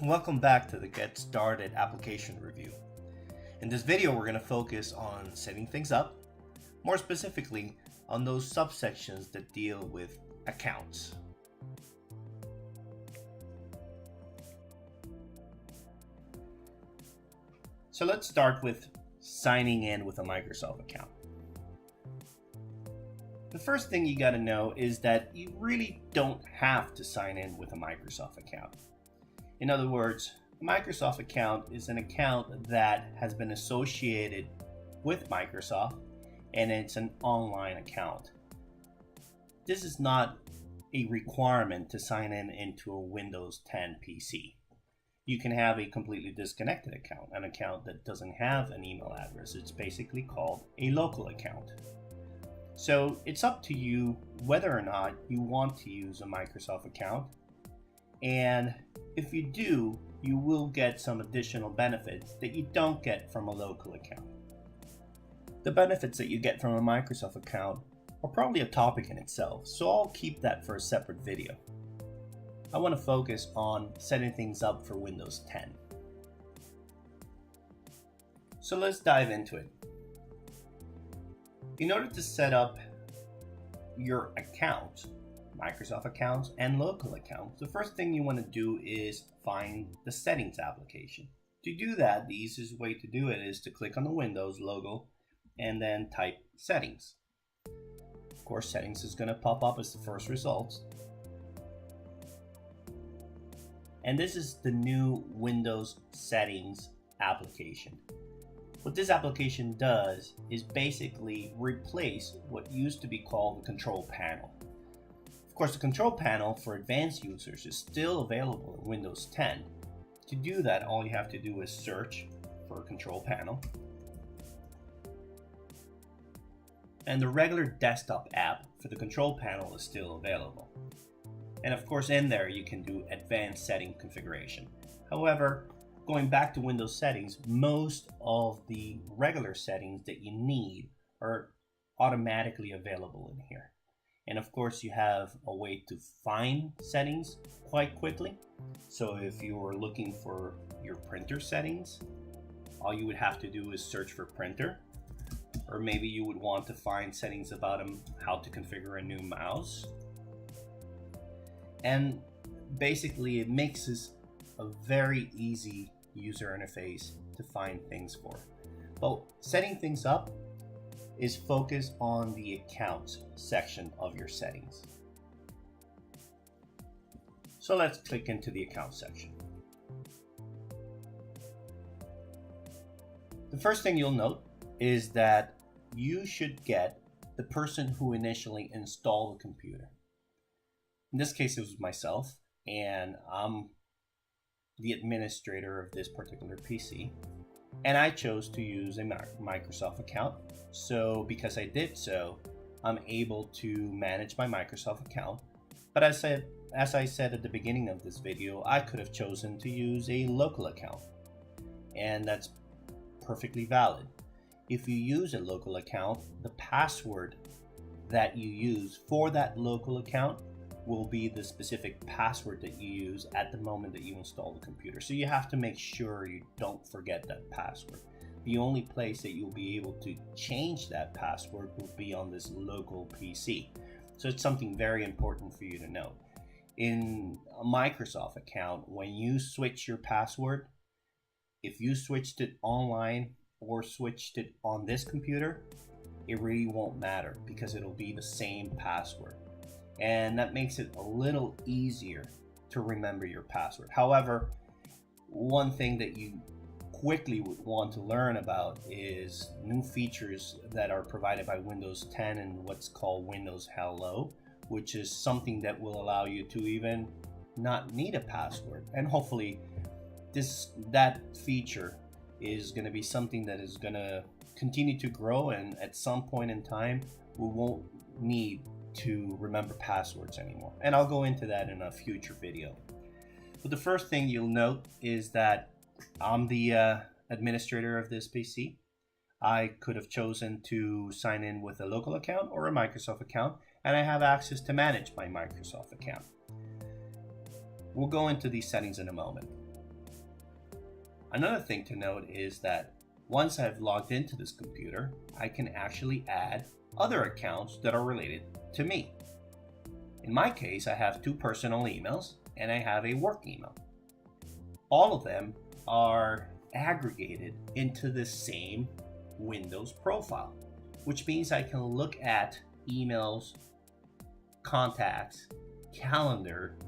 Welcome back to the Get Started application review. In this video, we're going to focus on setting things up, more specifically on those subsections that deal with accounts. So let's start with signing in with a Microsoft account. The first thing you got to know is that you really don't have to sign in with a Microsoft account. In other words, a Microsoft account is an account that has been associated with Microsoft, and it's an online account. This is not a requirement to sign in into a Windows 10 PC. You can have a completely disconnected account, an account that doesn't have an email address. It's basically called a local account. So it's up to you whether or not you want to use a Microsoft account. And if you do, you will get some additional benefits that you don't get from a local account. The benefits that you get from a Microsoft account are probably a topic in itself, so I'll keep that for a separate video. I want to focus on setting things up for Windows 10. So let's dive into it. In order to set up your account, Microsoft accounts and local accounts, the first thing you want to do is find the settings application. To do that, the easiest way to do it is to click on the Windows logo and then type settings. Of course, settings is going to pop up as the first result. And this is the new Windows settings application. What this application does is basically replace what used to be called the control panel. Of course, the control panel for advanced users is still available in Windows 10. To do that, all you have to do is search for control panel. And the regular desktop app for the control panel is still available. And of course, in there you can do advanced setting configuration. However, going back to Windows settings, most of the regular settings that you need are automatically available in here. And of course, you have a way to find settings quite quickly. So if you were looking for your printer settings, all you would have to do is search for printer. Or maybe you would want to find settings about how to configure a new mouse. And basically, it makes this a very easy user interface to find things for. But setting things up is focused on the accounts section of your settings. So let's click into the account section. The first thing you'll note is that you should get the person who initially installed the computer. In this case, it was myself, and I'm the administrator of this particular PC. And I chose to use a Microsoft account. So because I did so, I'm able to manage my Microsoft account. But as I said at the beginning of this video, I could have chosen to use a local account. And that's perfectly valid. If you use a local account, the password that you use for that local account will be the specific password that you use at the moment that you install the computer. So you have to make sure you don't forget that password. The only place that you'll be able to change that password will be on this local PC. So it's something very important for you to know. In a Microsoft account, when you switch your password, if you switched it online or switched it on this computer, it really won't matter because it'll be the same password. And that makes it a little easier to remember your password. However, one thing that you quickly would want to learn about is new features that are provided by Windows 10 and what's called Windows Hello, which is something that will allow you to even not need a password. And hopefully that feature is going to be something that is going to continue to grow, and at some point in time we won't need to remember passwords anymore. And I'll go into that in a future video. But the first thing you'll note is that I'm the administrator of this PC. I could have chosen to sign in with a local account or a Microsoft account, and I have access to manage my Microsoft account. We'll go into these settings in a moment. Another thing to note is that once I've logged into this computer, I can actually add other accounts that are related to me. In my case, I have 2 personal emails and I have a work email. All of them are aggregated into the same Windows profile, which means I can look at emails, contacts, calendar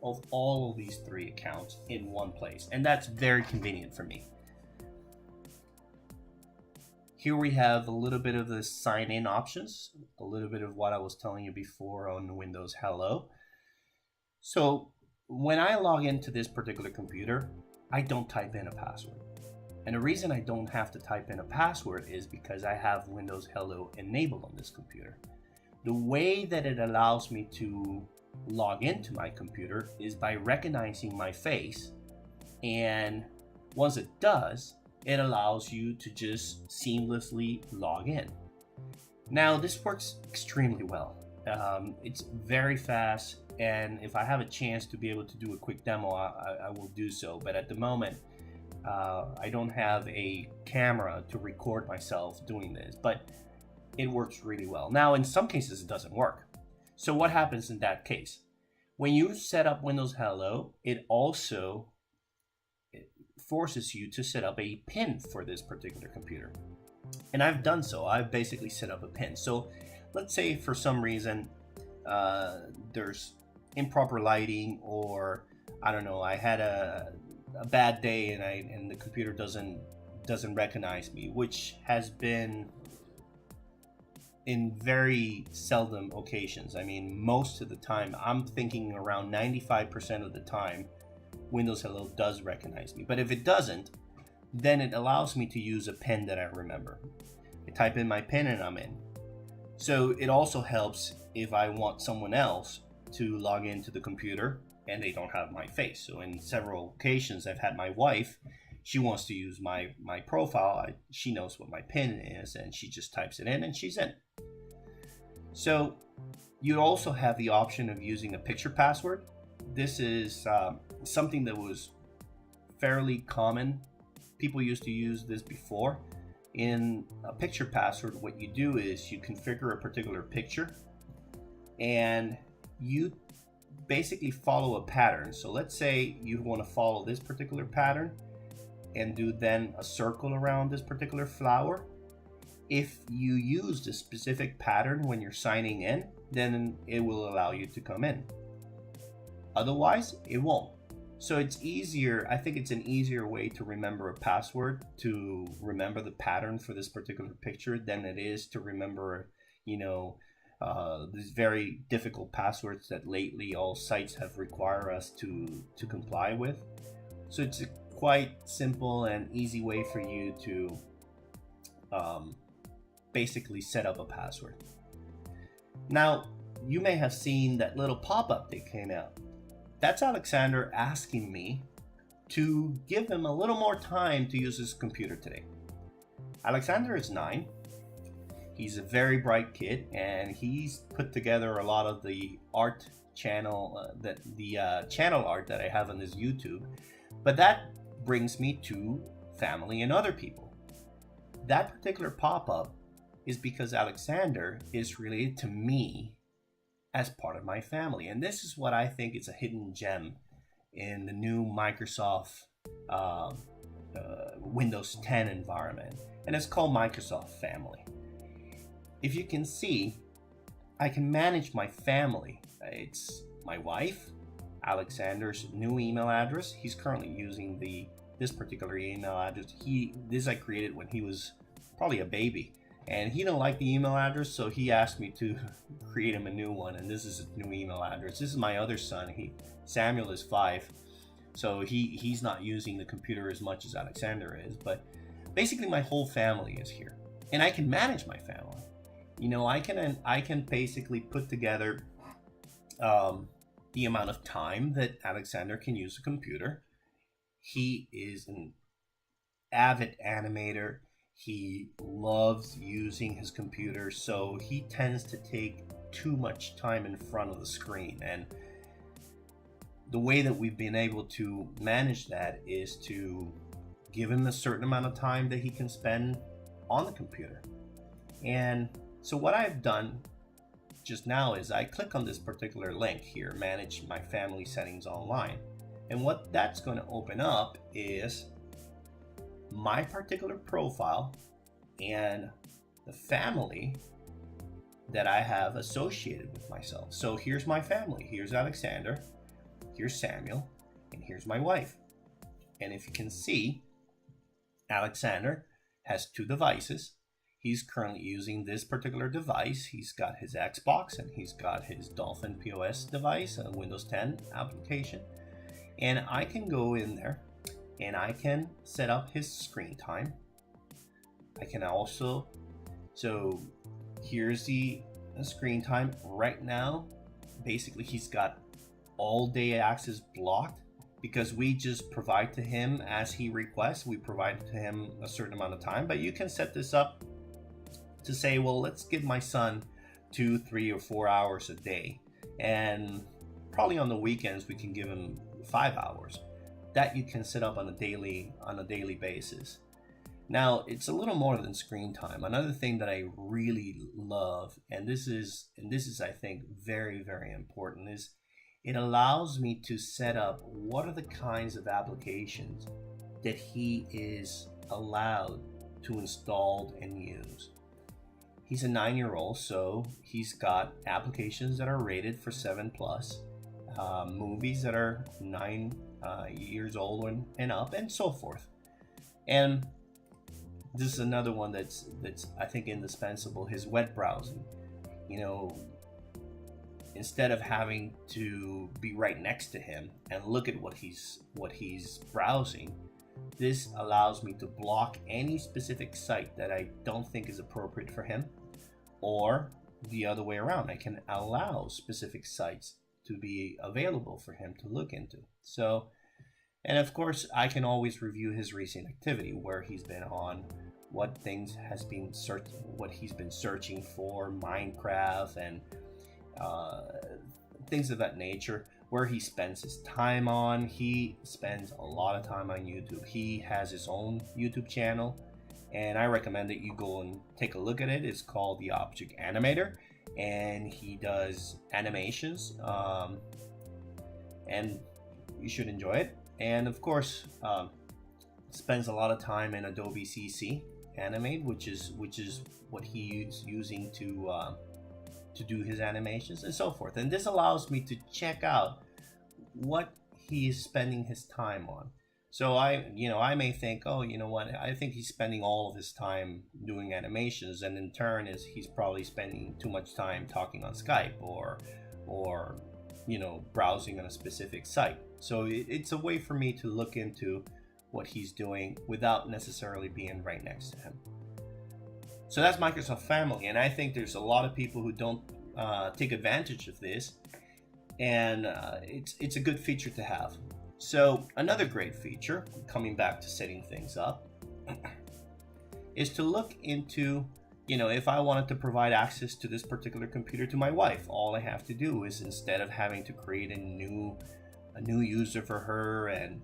of all of these 3 accounts in one place. And that's very convenient for me. Here we have a little bit of the sign-in options, a little bit of what I was telling you before on Windows Hello. So when I log into this particular computer, I don't type in a password. And the reason I don't have to type in a password is because I have Windows Hello enabled on this computer. The way that it allows me to log into my computer is by recognizing my face, and once it does, it allows you to just seamlessly log in. Now, this works extremely well. It's very fast, and if I have a chance to be able to do a quick demo, I will do so. But at the moment, I don't have a camera to record myself doing this, but it works really well. Now, in some cases, it doesn't work. So what happens in that case? When you set up Windows Hello, it also forces you to set up a PIN for this particular computer. And I've done so. I've basically set up a PIN. So let's say for some reason there's improper lighting, or I don't know, I had a bad day and the computer doesn't recognize me, which has been in very seldom occasions. I mean, most of the time, I'm thinking around 95% of the time, Windows Hello does recognize me. But if it doesn't, then it allows me to use a PIN that I remember. I type in my PIN and I'm in. So it also helps if I want someone else to log into the computer and they don't have my face. So in several occasions, I've had my wife, she wants to use my profile. She knows what my PIN is and she just types it in and she's in. So you also have the option of using a picture password. This is something that was fairly common. People used to use this before. In a picture password, what you do is you configure a particular picture and you basically follow a pattern. So let's say you want to follow this particular pattern and do then a circle around this particular flower. If you use the specific pattern when you're signing in, then it will allow you to come in. Otherwise, it won't. So it's easier, I think it's an easier way to remember a password, to remember the pattern for this particular picture than it is to remember, these very difficult passwords that lately all sites have required us to comply with. So it's a quite simple and easy way for you to basically set up a password. Now, you may have seen that little pop-up that came out. That's Alexander asking me to give him a little more time to use his computer today. Alexander is 9. He's a very bright kid, and he's put together a lot of the art channel, channel art that I have on his YouTube. But that brings me to family and other people. That particular pop-up is because Alexander is related to me as part of my family. And this is what I think is a hidden gem in the new Microsoft Windows 10 environment. And it's called Microsoft Family. If you can see, I can manage my family. It's my wife, Alexander's new email address. He's currently using this particular email address. This I created when he was probably a baby. And he didn't like the email address, so he asked me to create him a new one. And this is a new email address. This is my other son. Samuel is 5, so he's not using the computer as much as Alexander is. But basically, my whole family is here, and I can manage my family. I can basically put together the amount of time that Alexander can use the computer. He is an avid animator. He loves using his computer, so he tends to take too much time in front of the screen. And the way that we've been able to manage that is to give him a certain amount of time that he can spend on the computer. And so what I've done just now is I click on this particular link here, manage my family settings online. And what that's going to open up is my particular profile and the family that I have associated with myself. So here's my family. Here's Alexander, here's Samuel, and here's my wife. And if you can see, Alexander has 2 devices. He's currently using this particular device. He's got his Xbox and he's got his Dolphin POS device, a Windows 10 application. And I can go in there and I can set up his screen time. I can also, so here's the screen time right now. Basically, he's got all day access blocked because we just provide to him as he requests. We provide to him a certain amount of time, but you can set this up to say, well, let's give my son 2, 3, or 4 hours a day, and probably on the weekends we can give him 5 hours. That you can set up on a daily basis. Now, it's a little more than screen time. Another thing that I really love, and this is I think very, very important, is it allows me to set up what are the kinds of applications that he is allowed to install and use. He's a 9-year-old, so he's got applications that are rated for 7+, movies that are 9 years old and up, and so forth. And this is another one that's I think indispensable, his web browsing. You know, instead of having to be right next to him and look at what he's browsing, this allows me to block any specific site that I don't think is appropriate for him, or the other way around. I can allow specific sites to be available for him to look into. So, and of course, I can always review his recent activity, where he's been on, what things has been what he's been searching for, Minecraft and things of that nature, where he spends his time on. He spends a lot of time on YouTube. He has his own YouTube channel, and I recommend that you go and take a look at it. It's called The Object Animator, and he does animations, and you should enjoy it. And of course, spends a lot of time in Adobe CC Animate, which is what he is using to do his animations and so forth. And this allows me to check out what he is spending his time on. So I may think, oh, you know what, I think he's spending all of his time doing animations, and in turn he's probably spending too much time talking on Skype or browsing on a specific site. So it's a way for me to look into what he's doing without necessarily being right next to him. So that's Microsoft Family, and I think there's a lot of people who don't take advantage of this, and it's a good feature to have. So another great feature, coming back to setting things up, is to look into, if I wanted to provide access to this particular computer to my wife, all I have to do is, instead of having to create a new user for her and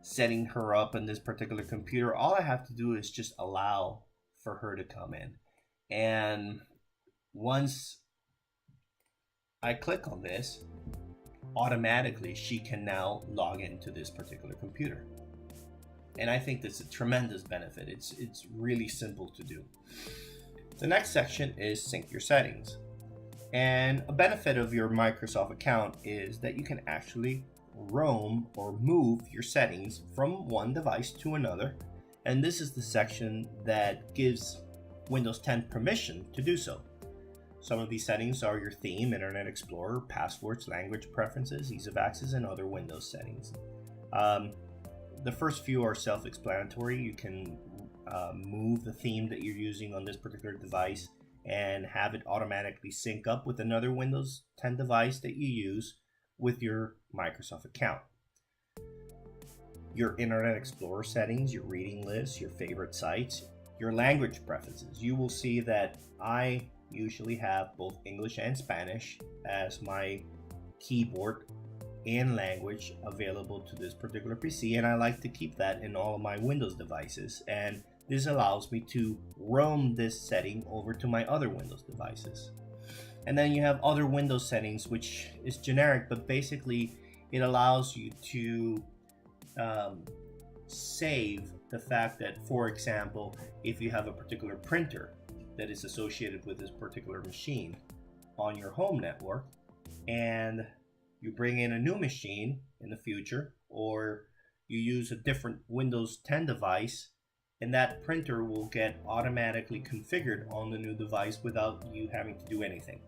setting her up on this particular computer, all I have to do is just allow for her to come in. And once I click on this, automatically she can now log into this particular computer. And I think that's a tremendous benefit. It's really simple to do. The next section is sync your settings. And a benefit of your Microsoft account is that you can actually roam or move your settings from one device to another. And this is the section that gives Windows 10 permission to do so. Some of these settings are your theme, Internet Explorer, passwords, language preferences, ease of access, and other Windows settings. The first few are self-explanatory. You can move the theme that you're using on this particular device and have it automatically sync up with another Windows 10 device that you use with your Microsoft account. Your Internet Explorer settings, your reading lists, your favorite sites, your language preferences. You will see that I usually have both English and Spanish as my keyboard and language available to this particular PC, and I like to keep that in all of my Windows devices, and this allows me to roam this setting over to my other Windows devices. And then you have other Windows settings, which is generic, but basically it allows you to save the fact that, for example, if you have a particular printer that is associated with this particular machine on your home network, and you bring in a new machine in the future, or you use a different Windows 10 device, and that printer will get automatically configured on the new device without you having to do anything.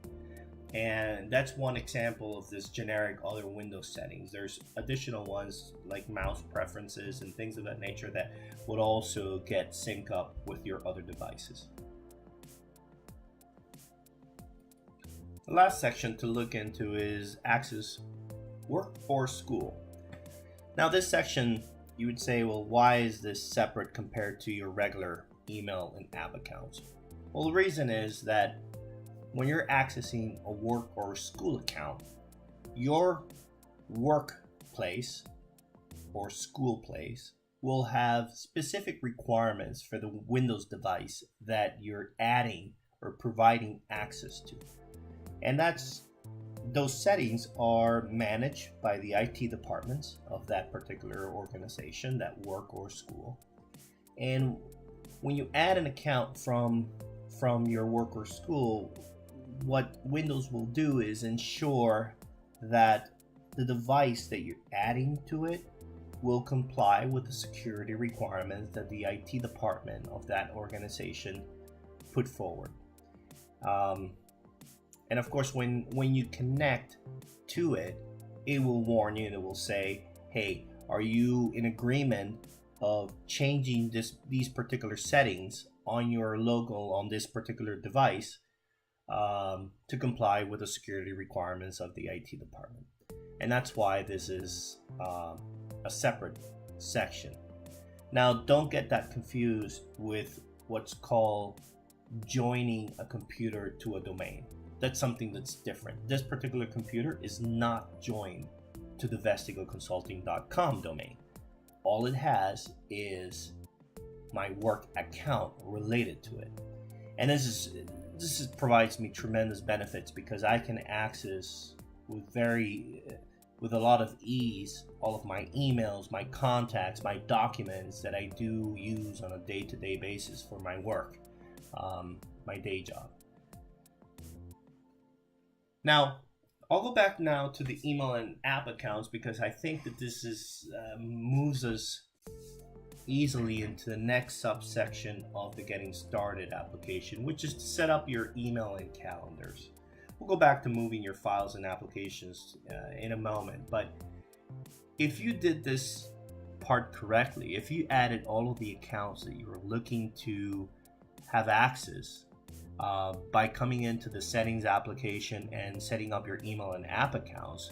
And that's one example of this generic other Windows settings. There's additional ones like mouse preferences and things of that nature that would also get sync up with your other devices. The last section to look into is Access Work or School. Now this section, you would say, well, why is this separate compared to your regular email and app accounts? Well, the reason is that when you're accessing a work or school account, your workplace or school place will have specific requirements for the Windows device that you're adding or providing access to. And those settings are managed by the IT departments of that particular organization, that work or school. And when you add an account from your work or school, what Windows will do is ensure that the device that you're adding to it will comply with the security requirements that the IT department of that organization put forward. And of course, when you connect to it, it will warn you and it will say, hey, are you in agreement of changing these particular settings on your logo on this particular device to comply with the security requirements of the IT department? And that's why this is a separate section. Now, don't get that confused with what's called joining a computer to a domain. That's something that's different. This particular computer is not joined to the vestigoconsulting.com domain. All it has is my work account related to it. And this provides me tremendous benefits because I can access with a lot of ease all of my emails, my contacts, my documents that I do use on a day-to-day basis for my work, my day job. Now, I'll go back now to the email and app accounts because I think that this moves us easily into the next subsection of the Getting Started application, which is to set up your email and calendars. We'll go back to moving your files and applications in a moment, but if you did this part correctly, if you added all of the accounts that you were looking to have access by coming into the settings application and setting up your email and app accounts,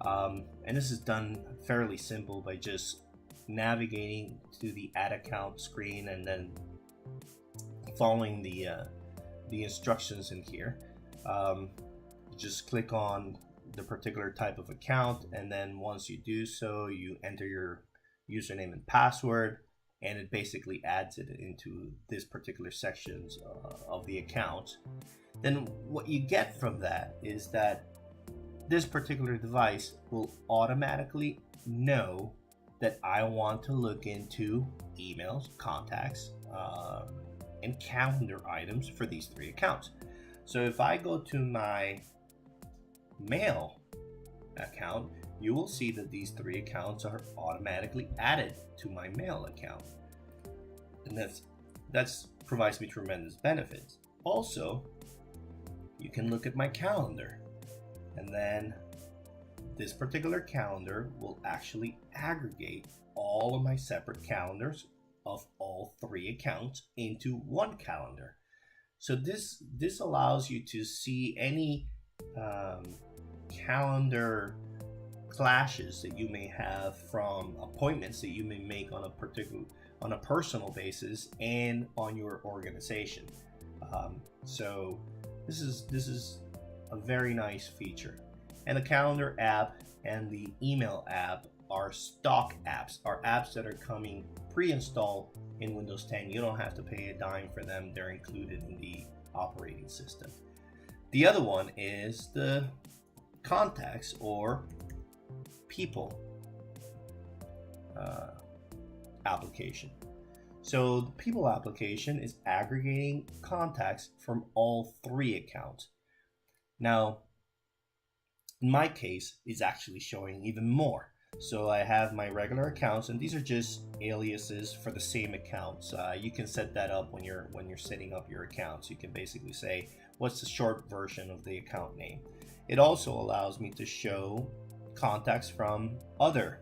and this is done fairly simple by just navigating to the add account screen and then following the instructions in here. Just click on the particular type of account, and then once you do so, you enter your username and password, and it basically adds it into this particular sections of the account. Then what you get from that is that this particular device will automatically know that I want to look into emails, contacts, and calendar items for these three accounts. So if I go to my mail account, you will see that these three accounts are automatically added to my mail account. And that's provides me tremendous benefits. Also, you can look at my calendar, and then this particular calendar will actually aggregate all of my separate calendars of all three accounts into one calendar. So this allows you to see any calendar clashes that you may have from appointments that you may make on a personal basis and on your organization. So this is a very nice feature. And the calendar app and the email app are stock apps, are apps that are coming pre-installed in Windows 10. You don't have to pay a dime for them. They're included in the operating system. The other one is the contacts or people application. So the people application is aggregating contacts from all three accounts. Now, in my case, it's actually showing even more. So I have my regular accounts, and these are just aliases for the same accounts. You can set that up when you're setting up your accounts. You can basically say what's the short version of the account name. It also allows me to show contacts from other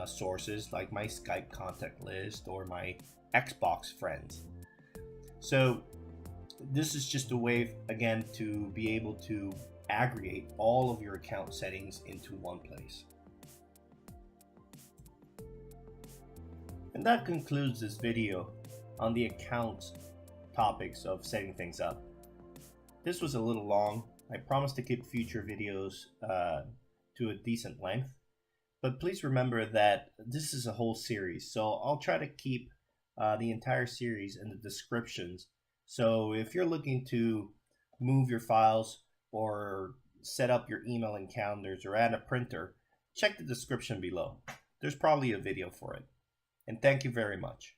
sources like my Skype contact list or my Xbox friends. So this is just a way, again, to be able to aggregate all of your account settings into one place. And that concludes this video on the account topics of setting things up. This was a little long. I promise to keep future videos to a decent length, but please remember that this is a whole series, so I'll try to keep the entire series in the descriptions. So if you're looking to move your files or set up your email and calendars or add a printer, check the description below. There's probably a video for it. And thank you very much.